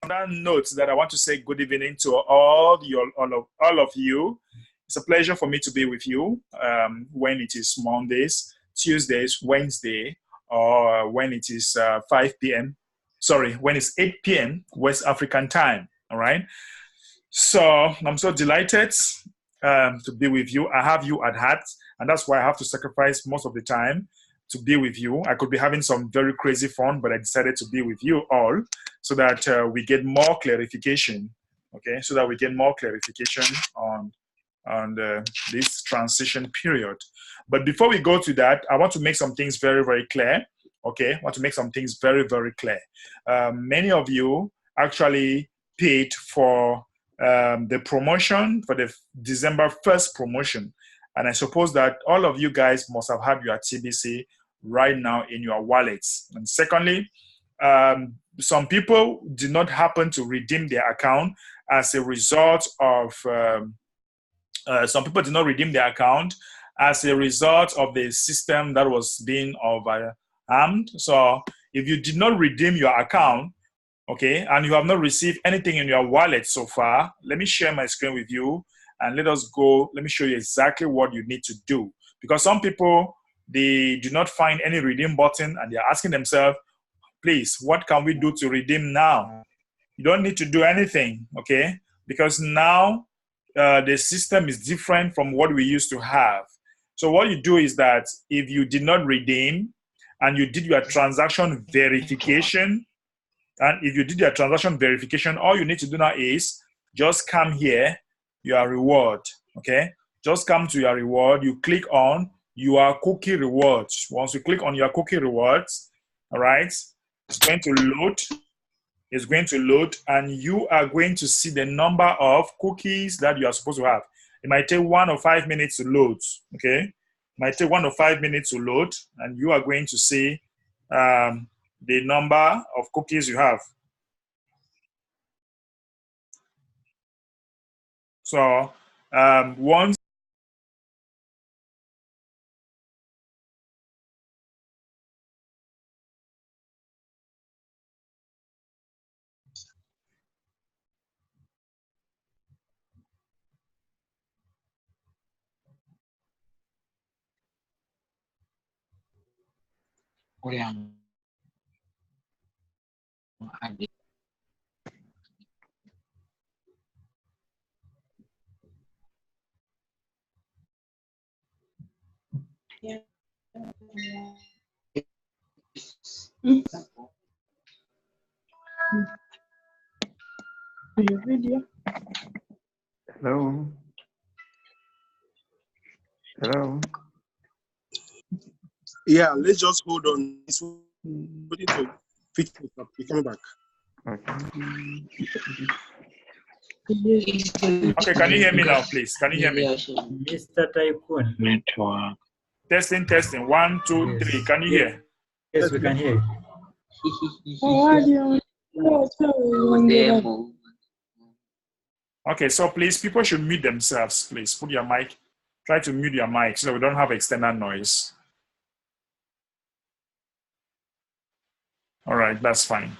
that note that I want to say good evening to all of you. It's a pleasure for me to be with you when it is Mondays, Tuesdays, Wednesday, or when it is 5 p.m. Sorry, when it's 8 p.m. West African time. All right. So I'm so delighted to be with you. I have you at heart, and that's why I have to sacrifice most of the time to be with you. I could be having some very crazy fun, but I decided to be with you all so that we get more clarification. Okay, so that we get more clarification on this transition period. But before we go to that, I want to make some things very, very clear. Okay, I want to make some things very, very clear. Many of you actually paid for the promotion, for the December 1st promotion. And I suppose that all of you guys must have had your TBC right now in your wallets. And secondly, some people did not happen to redeem their account as a result of, some people did not redeem their account as a result of the system that was being overarmed. So if you did not redeem your account, okay, and you have not received anything in your wallet so far, let me share my screen with you and let me show you exactly what you need to do. Because some people, they do not find any redeem button and they're asking themselves, please, what can we do to redeem now? You don't need to do anything, okay? Because now the system is different from what we used to have. So what you do is that if you did not redeem and you did your transaction verification, all you need to do now is just come here, your reward, okay? Just come to your reward. You click on your cookie rewards. Once you click on your cookie rewards, all right, it's going to load. It's going to load, and you are going to see the number of cookies that you are supposed to have. It might take 1 or 5 minutes to load, okay? It might take 1 or 5 minutes to load, and you are going to see the number of cookies you have. So once Hello. Hello. Yeah, let's just hold on. It's waiting to fix it up. We're coming back. okay, can you hear me now, please? Can you hear me? Mr. Tycoon. Network. Testing. 1, 2, 3. Can you hear? Yes, we can hear you. Okay, so please, people should mute themselves, please. Put your mic, try to mute your mic so that we don't have external noise. All right, that's fine.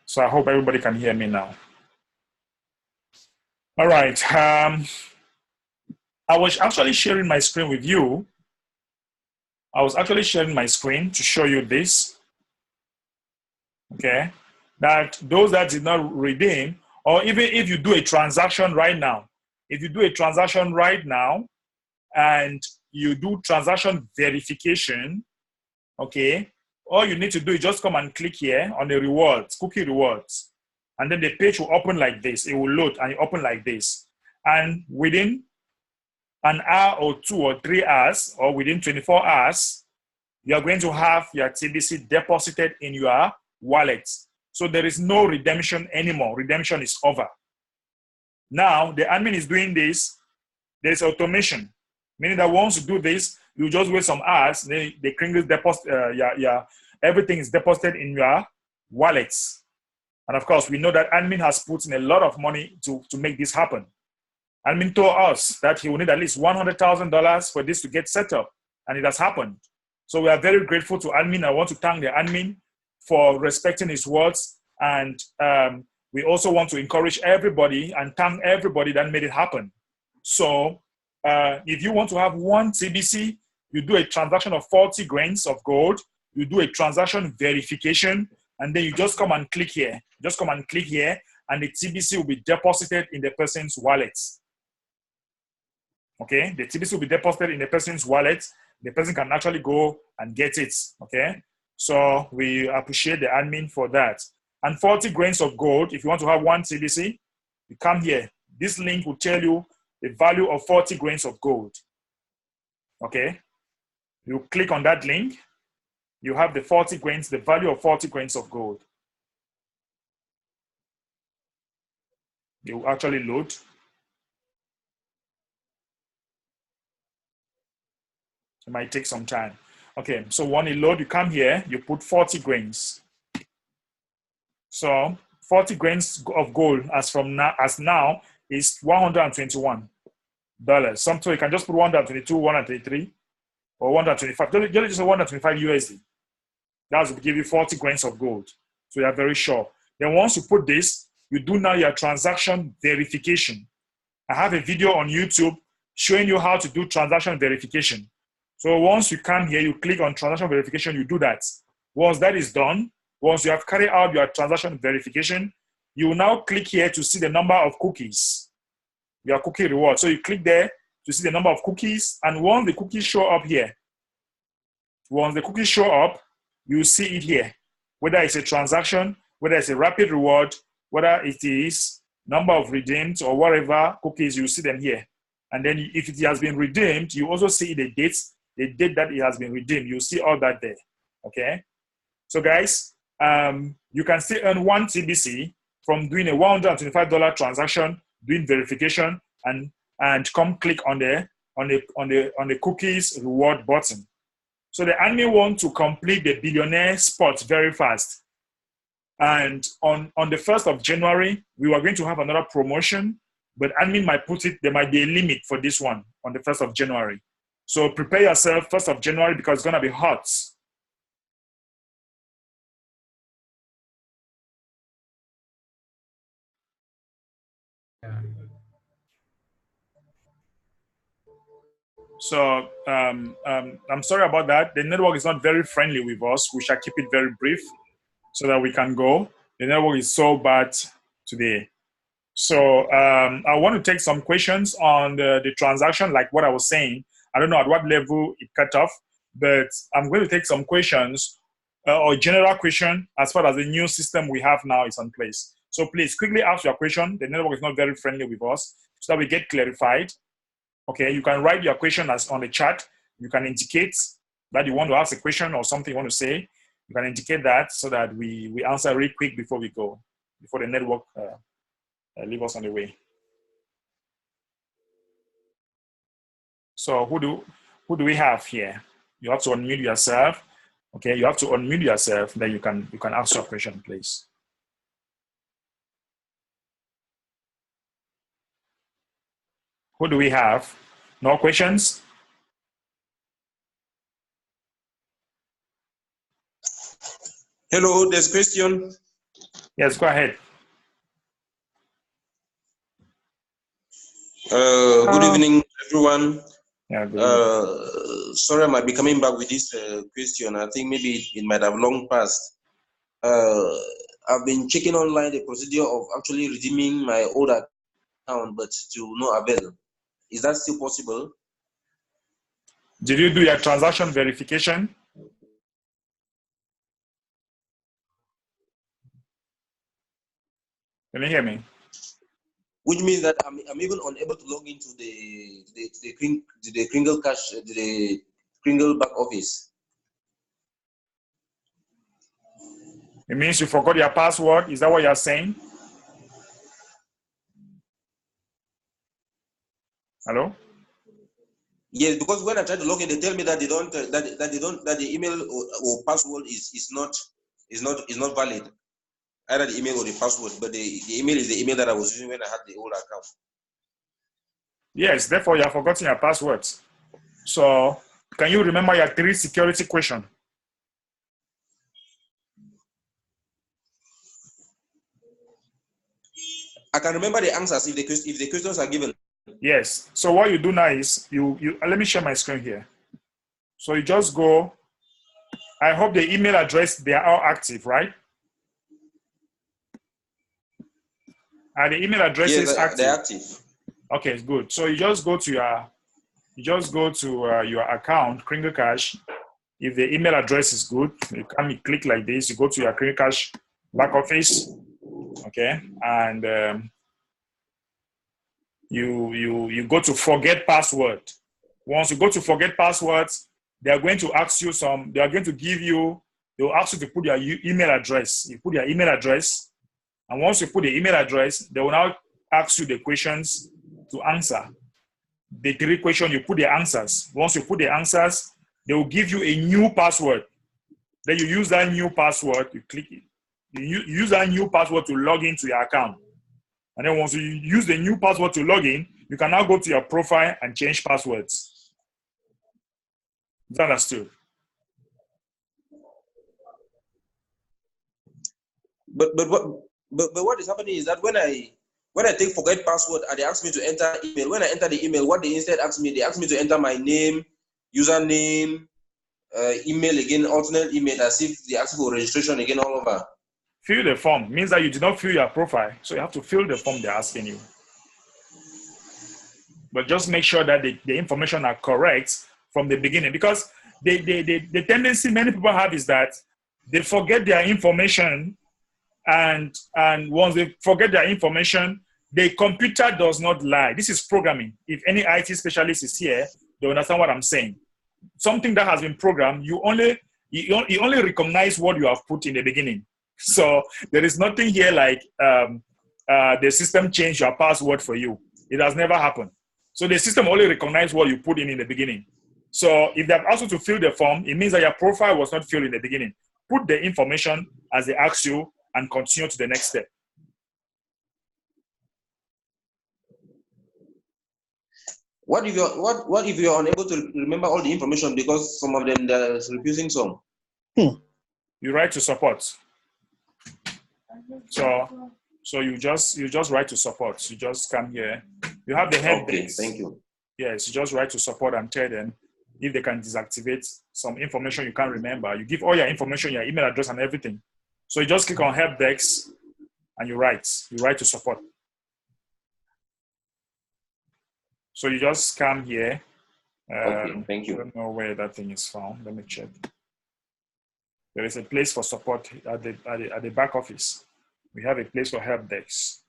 So I hope everybody can hear me now. All right. I was actually sharing my screen with you. I was actually sharing my screen to show you this. Okay. That those that did not redeem, or even if you do a transaction right now, and you do transaction verification, okay, all you need to do is just come and click here on the rewards, cookie rewards. And then the page will open like this. It will load and it open like this. And within an hour or 2 or 3 hours, or within 24 hours, you are going to have your TBC deposited in your wallet. So there is no redemption anymore. Redemption is over. Now, the admin is doing this. There's automation, meaning that once you do this, you just wait some hours, the Kringles deposit, everything is deposited in your wallets. And of course, we know that admin has put in a lot of money to make this happen. Admin told us that he will need at least $100,000 for this to get set up, and it has happened. So we are very grateful to admin. I want to thank the admin for respecting his words and we also want to encourage everybody and thank everybody that made it happen. So if you want to have 1 TBC, you do a transaction of 40 grains of gold, you do a transaction verification, and then you just come and click here. Just come and click here, and the TBC will be deposited in the person's wallet. Okay, the TBC will be deposited in the person's wallet. The person can actually go and get it. Okay, so we appreciate the admin for that. And 40 grains of gold, if you want to have 1 TBC, you come here. This link will tell you the value of 40 grains of gold. Okay, you click on that link, you have the 40 grains, the value of 40 grains of gold. You actually load. It might take some time. Okay, so when you load, you come here, you put 40 grains. So 40 grains of gold as now is $121. So you can just put 122, 123, or 125. Just 125 USD. That will give you 40 grains of gold. So you're very sure. Then once you put this, you do now your transaction verification. I have a video on YouTube showing you how to do transaction verification. So once you come here, you click on transaction verification, you do that. Once that is done, once you have carried out your transaction verification, you will now click here to see the number of cookies, your cookie reward. So you click there to see the number of cookies, and once the cookies show up here, once the cookies show up, you see it here, whether it's a transaction, whether it's a rapid reward, whether it is number of redeemed or whatever cookies, you see them here. And then if it has been redeemed, you also see the date that it has been redeemed. You see all that there, okay? So guys, you can still earn 1 TBC from doing a $125 transaction, doing verification, and come click on the cookies reward button. So the admin want to complete the billionaire spot very fast. And on the 1st of January, we were going to have another promotion, but admin might put it, there might be a limit for this one on the 1st of January. So prepare yourself 1st of January because it's gonna be hot. So I'm sorry about that. The network is not very friendly with us. We shall keep it very brief so that we can go. The network is so bad today. So I want to take some questions on the transaction, like what I was saying. I don't know at what level it cut off, but I'm going to take some questions or general question as far as the new system we have now is in place. So please quickly ask your question. The network is not very friendly with us, so that we get clarified. Okay, you can write your question as on the chat. You can indicate that you want to ask a question or something you want to say. You can indicate that so that we answer really quick before we go, before the network leave us on the way. So who do we have here? You have to unmute yourself. Okay, you have to unmute yourself. Then you can ask your question, please. Who do we have? No questions? Hello, there's question. Yes, go ahead. Good evening, everyone. Yeah, good evening. Sorry, I might be coming back with this question. I think maybe it might have long passed. I've been checking online the procedure of actually redeeming my old account, but to no avail. Is that still possible? Did you do your transaction verification? Can you hear me? Which means that I'm even unable to log into the Kringle cash, the Kringle back office. It means you forgot your password. Is that what you're saying? Hello? Yes, because when I try to log in, they tell me that that the email or password is not valid. Either the email or the password, but the email is the email that I was using when I had the old account. Yes, therefore you have forgotten your passwords. So can you remember your 3 security questions? I can remember the answers if the questions are given. Yes. So what you do now is you let me share my screen here. So you just go. I hope the email address, they are all active, right? Are the email addresses active? They're active. Okay, it's good. So you just go to your account, Kringle Cash. If the email address is good, you can click like this. You go to your Kringle Cash back office, okay, and you go to forget password. Once you go to forget passwords, they are going to ask you some. They are going to give you. They will ask you to put your email address. You put your email address, and once you put the email address, they will now ask you the questions to answer. The 3 questions, you put the answers. Once you put the answers, they will give you a new password. Then you use that new password, you click it. You use that new password to log into your account. And then once you use the new password to log in, you can now go to your profile and change passwords. Is that understood? But what is happening is that when I take forget password and they ask me to enter email, when I enter the email, what they instead ask me, they ask me to enter my name, username, email again, alternate email, as if they ask for registration again all over. Fill the form means that you did not fill your profile, so you have to fill the form they're asking you. But just make sure that the information are correct from the beginning, because the tendency many people have is that they forget their information, and once they forget their information, the computer does not lie. This is programming. If any IT specialist is here, they understand what I'm saying. Something that has been programmed, you only recognize what you have put in the beginning. So there is nothing here like the system changed your password for you. It has never happened. So the system only recognizes what you put in the beginning. So if they have asked you to fill the form, it means that your profile was not filled in the beginning. Put the information as they ask you and continue to the next step. What if you're unable to remember all the information because some of them they're refusing some? You write to support. So you just write to support. You just come here. You have the help Okay, desk. thank you. Yes, you just write to support and tell them if they can deactivate some information you can't remember. You give all your information, your email address and everything. So you just click on help desk and you write to support. So you just come here. Okay, thank you. I don't know where that thing is found. Let me check. There is a place for support at the back office. We have a place for help desk.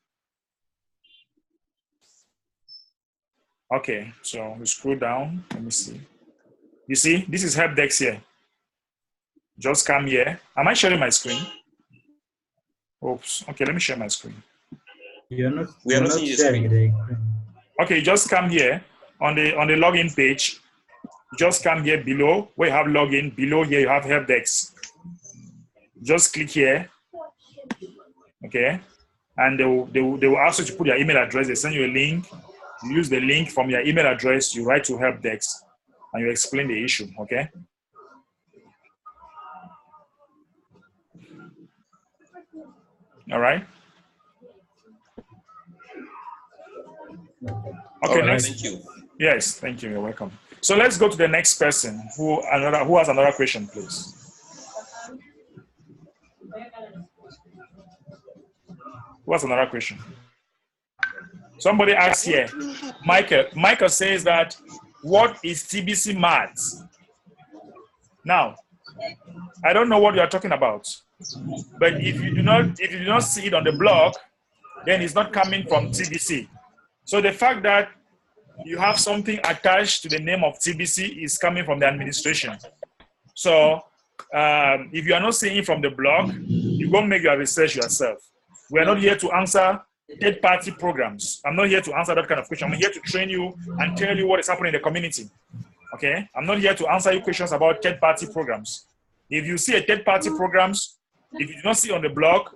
Okay, so we scroll down. Let me see. You see, this is help desk here. Just come here. Am I sharing my screen? Oops. Okay, let me share my screen. We are not seeing sharing your the screen. Okay, just come here on the login page. Just come here below where you have login. Below here you have help desk. Just click here. Okay, and they will ask you to put your email address. They send you a link. You use the link from your email address. You write to help desk, and you explain the issue. Okay. All right. Okay. Right, Next. thank you. Yes, thank you. You're welcome. So let's go to the next person who has another question, please. Who has another question? Somebody asks here. Michael says that, what is TBC maths? Now, I don't know what you are talking about, but if you do not see it on the blog, then it's not coming from TBC. So the fact that you have something attached to the name of TBC is coming from the administration. So if you are not seeing it from the blog, you go make your research yourself. We are not here to answer third-party programs. I'm not here to answer that kind of question. I'm here to train you and tell you what is happening in the community. Okay? I'm not here to answer you questions about third-party programs. If you see a third-party programs, if you do not see on the blog,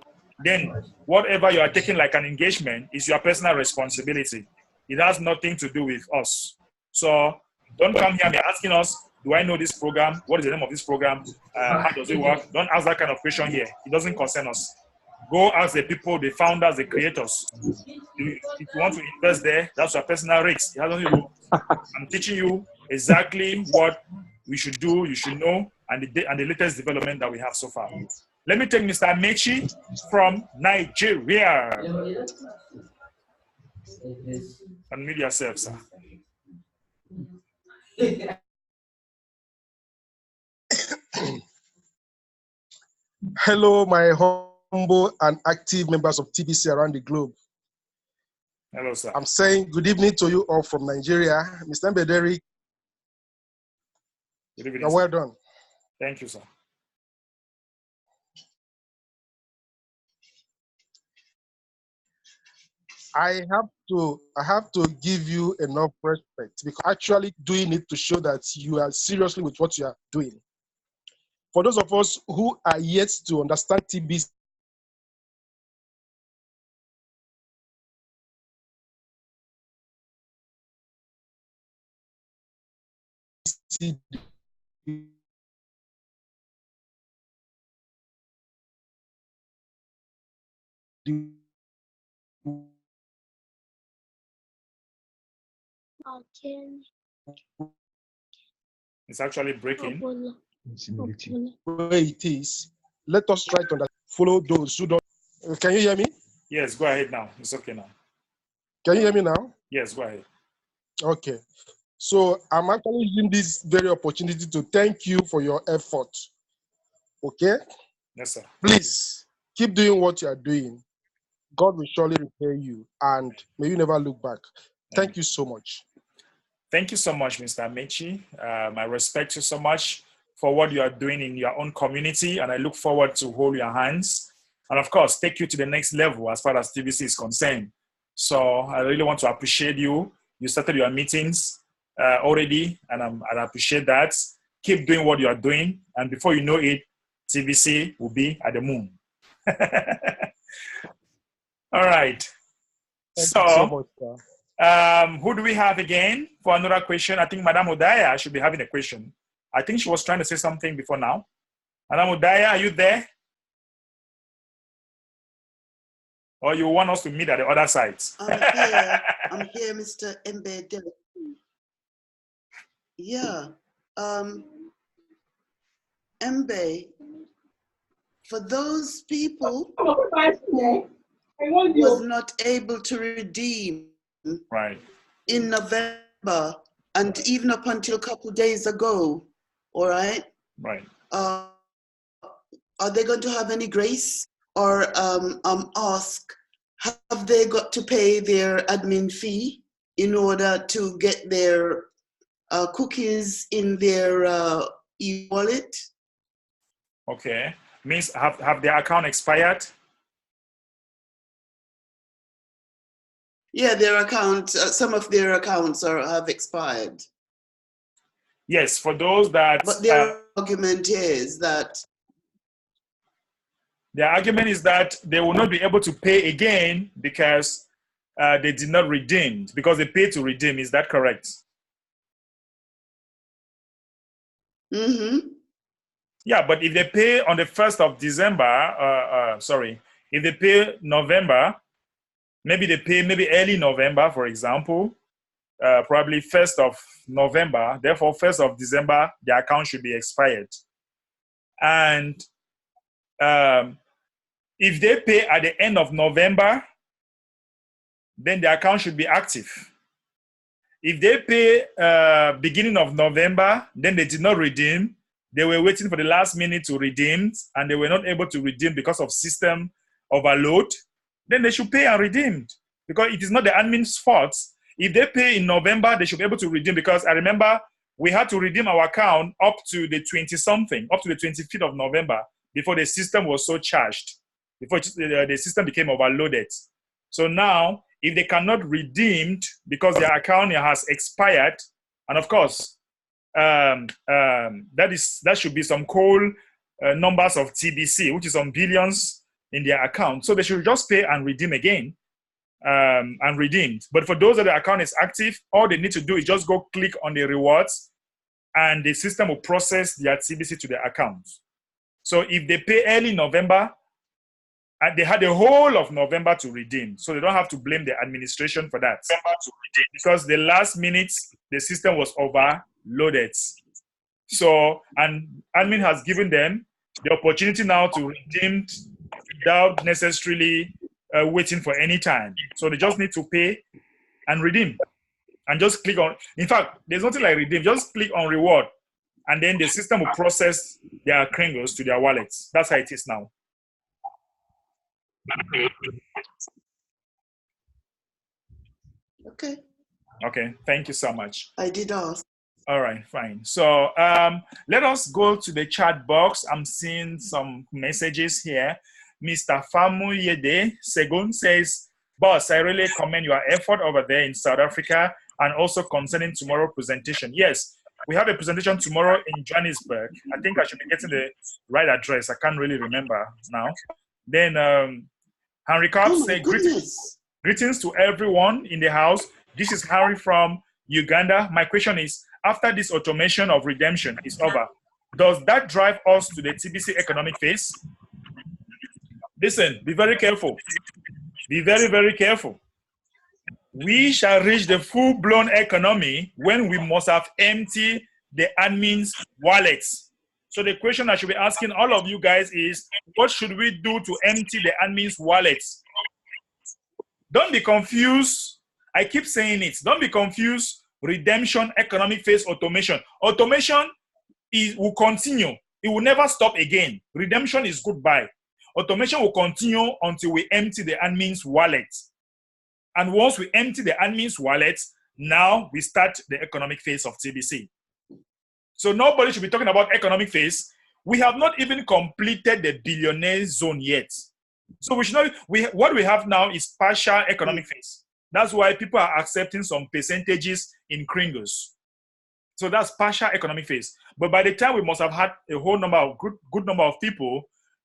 then whatever you are taking like an engagement is your personal responsibility. It has nothing to do with us. So don't come here and be asking us, do I know this program? What is the name of this program? How does it work? Don't ask that kind of question here. It doesn't concern us. Go ask the people, the founders, the creators. If you want to invest there, that's your personal risk. I'm teaching you exactly what we should do, you should know, and the latest development that we have so far. Let me take Mr. Mechi from Nigeria. Unmute yourself, sir. Hello, my humble and active members of TBC around the globe. Hello, sir. I'm saying good evening to you all from Nigeria. Mr. mbehderick, Good evening, you're sir. well done. Thank you, sir. I have to give you enough respect because actually doing it to show that you are seriously with what you are doing. For those of us who are yet to understand TBC, It's actually breaking. where it is, let us try to follow those who don't. Can you hear me? Yes, go ahead now. It's okay now. Can you hear me now? Yes, go ahead. Okay. So I'm actually using this very opportunity to thank you for your effort. Okay? Yes, sir. Please keep doing what you are doing. God will surely repay you, and may you never look back. Thank you so much. Thank you so much, Mr. Mechi. I respect you so much for what you are doing in your own community, and I look forward to hold your hands and, of course, take you to the next level as far as TBC is concerned. So I really want to appreciate you. You started your meetings already, and I appreciate that. Keep doing what you are doing, and before you know it, TBC will be at the moon. All right. Thank you so much, sir. Who do we have again for another question? I think Madame Odaya should be having a question. I think she was trying to say something before now. Madame Odaya, are you there? Or you want us to meet at the other side? I'm here, Mr. mbehderick. Yeah. Mbe, for those people who was not able to redeem Right. in November and even up until a couple of days ago, all right? Right. Are they going to have any grace? Or ask, have they got to pay their admin fee in order to get their cookies in their e-wallet? Okay. Means have their account expired? Yeah, their account, some of their accounts have expired. Yes, for those that... But their argument is that... Their argument is that they will not be able to pay again because they did not redeem, because they paid to redeem. Is that correct? Mm-hmm. Yeah, but if they pay on the 1st of December, if they pay November, maybe they pay maybe early November, for example, probably 1st of November, therefore 1st of December, the account should be expired. And if they pay at the end of November, then the account should be active. If they pay beginning of November, then they did not redeem. They were waiting for the last minute to redeem, and they were not able to redeem because of system overload, then they should pay and redeem. Because it is not the admin's fault. If they pay in November, they should be able to redeem, because I remember we had to redeem our account up to the 20-something, up to the 25th of November, before the system was so charged, before the system became overloaded. So now, if they cannot redeem because their account has expired, and of course, that should be some cold numbers of TBC, which is on billions in their account. So they should just pay and redeem again, and redeemed. But for those that the account is active, all they need to do is just go click on the rewards, and the system will process their TBC to their account. So if they pay early November, And they had the whole of November to redeem. So they don't have to blame the administration for that. Because the last minute, the system was overloaded. So, and admin has given them the opportunity now to redeem without necessarily waiting for any time. So they just need to pay and redeem. And just click on, in fact, there's nothing like redeem. Just click on reward. And then the system will process their kringles to their wallets. That's how it is now. Okay. Okay, thank you so much. I did ask. All right, fine. So let us go to the chat box. I'm seeing some messages here. Mr. Famuyede Segun says, boss, I really commend your effort over there in South Africa and also concerning tomorrow presentation. Yes, we have a presentation tomorrow in Johannesburg. I think I should be getting the right address. I can't really remember now. Then Henry Cobb says, greetings to everyone in the house. This is Harry from Uganda. My question is, after this automation of redemption is over, does that drive us to the TBC economic phase? Listen, be very careful. Be very, very careful. We shall reach the full-blown economy when we must have emptied the admin's wallets. So the question I should be asking all of you guys is, what should we do to empty the admin's wallets? Don't be confused. I keep saying it. Don't be confused. Redemption, economic phase, automation. Automation will continue. It will never stop again. Redemption is goodbye. Automation will continue until we empty the admin's wallet. And once we empty the admin's wallet, now we start the economic phase of TBC. So nobody should be talking about economic phase. We have not even completed the billionaire zone yet. So we should not, what we have now is partial economic phase. That's why people are accepting some percentages in kringles. So that's partial economic phase. But by the time we must have had a whole number of good number of people,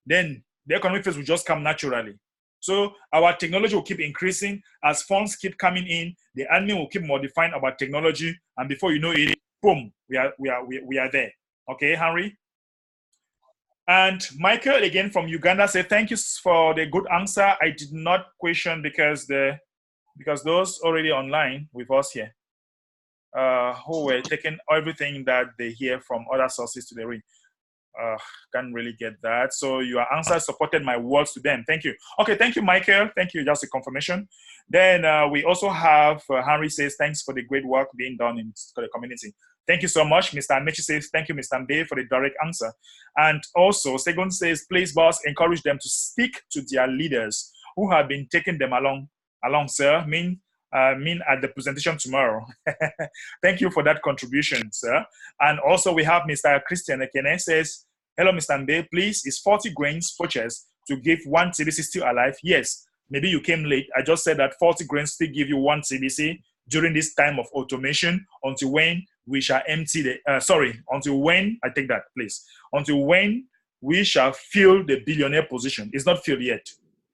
then the economic phase will just come naturally. So our technology will keep increasing as funds keep coming in. The admin will keep modifying our technology, and before you know it, boom, we are there. Okay, Henry. And Michael again from Uganda said, "Thank you for the good answer. I did not question because those already online with us here, who were taking everything that they hear from other sources to the ring." Can't really get that. So your answer supported my words to them. Thank you. Okay, thank you, Michael. Thank you. Just a confirmation. Then we also have Henry says, thanks for the great work being done in the community. Thank you so much. Mr. Amechi says, thank you, Mr. Mbe, for the direct answer. And also, Segun says, please, boss, encourage them to speak to their leaders who have been taking them along, sir. Mean at the presentation tomorrow. Thank you for that contribution, sir. And also we have Mr. Christian Ekene says, hello, Mr. Mbe, please, is 40 grains purchased to give 1 TBC still alive? Yes, maybe you came late. I just said that 40 grains still give you 1 TBC during this time of automation until when we shall empty the, until when, I take that, please, until when we shall fill the billionaire position. It's not filled yet.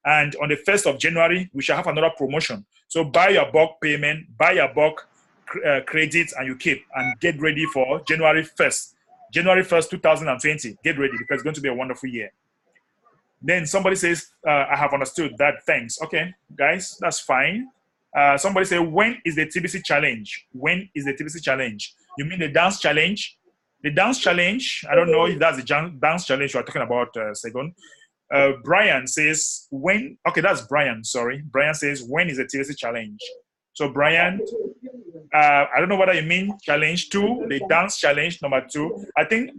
And on the 1st of January, we shall have another promotion. So buy your bulk payment, buy your bulk credits, and you keep, and get ready for January 1st. January 1st, 2020. Get ready because it's going to be a wonderful year. Then somebody says, I have understood that. Thanks. Okay, guys, that's fine. Somebody say, when is the TBC challenge? When is the TBC challenge? You mean the dance challenge? The dance challenge, I don't know if that's the dance challenge you're talking about, Segun. Brian says, when, okay, that's Brian, sorry. Brian says, when is the TBC challenge? So Brian, I don't know what you mean, challenge 2, the dance challenge number 2. I think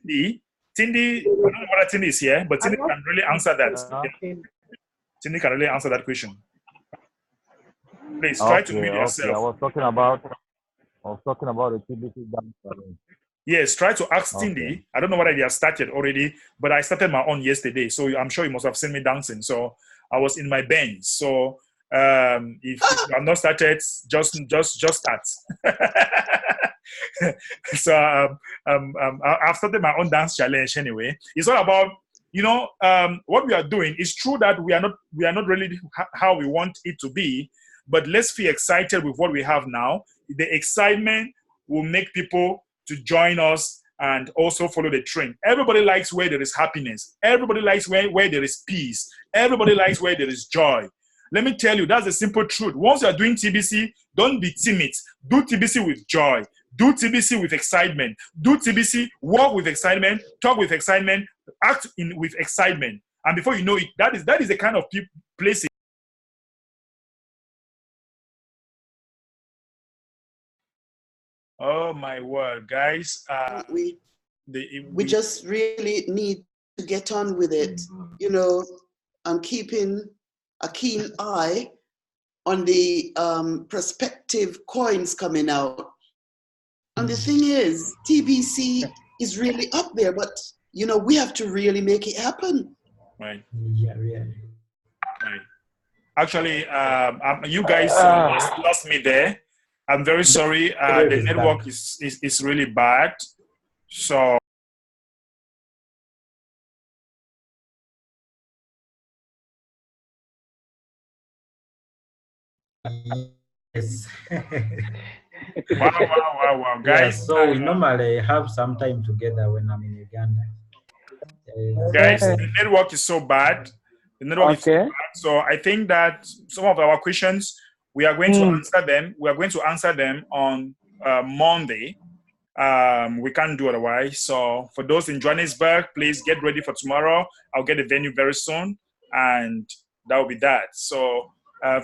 Tindy, I don't know whether Tindy is here, but Tindy can really answer that. Tindy can really answer that question. Please try to mute yourself. I was talking about the TBC dance challenge. Yes, try to ask Tindy. I don't know whether they have started already, but I started my own yesterday. So I'm sure you must have seen me dancing. So I was in my Benz. So if you have not started, just start. So I've started my own dance challenge anyway. It's all about, you know, what we are doing. It's true that we are not really how we want it to be, but let's feel excited with what we have now. The excitement will make people to join us and also follow the trend. Everybody likes where there is happiness. Everybody likes where there is peace. Everybody likes where there is joy. Let me tell you, that's the simple truth. Once you are doing TBC, don't be timid. Do TBC with joy. Do TBC with excitement. Do TBC, walk with excitement, talk with excitement, act with excitement. And before you know it, that is the kind of place. Oh my word, guys! We just really need to get on with it, you know, and keeping a keen eye on the prospective coins coming out. And the thing is, TBC is really up there, but you know, we have to really make it happen. Right. Yeah, really. Right. Actually, you guys lost me there. I'm very sorry. The network is really bad. So. Yes. Wow, guys. Yeah, so we normally have some time together when I'm in Uganda. Guys, the network is so bad. The network is so bad. So I think that some of our questions, we are going to answer them. We are going to answer them on Monday. We can't do otherwise. So for those in Johannesburg, please get ready for tomorrow. I'll get the venue very soon, and that will be that. So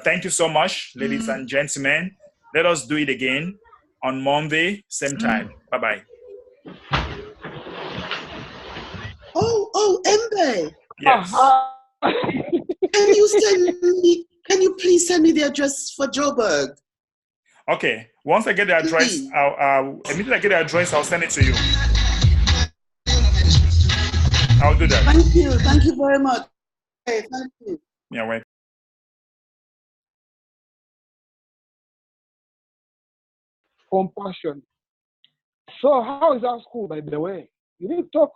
thank you so much, ladies and gentlemen. Let us do it again on Monday, same time. Bye-bye. Oh, Mbe. Yes. Can you please send me the address for Joburg? Okay. Once I get the address, immediately I get the address, I'll send it to you. I'll do that. Thank you. Thank you very much. Okay, thank you. Yeah, wait. Compassion. So how is our school, by the way? You didn't talk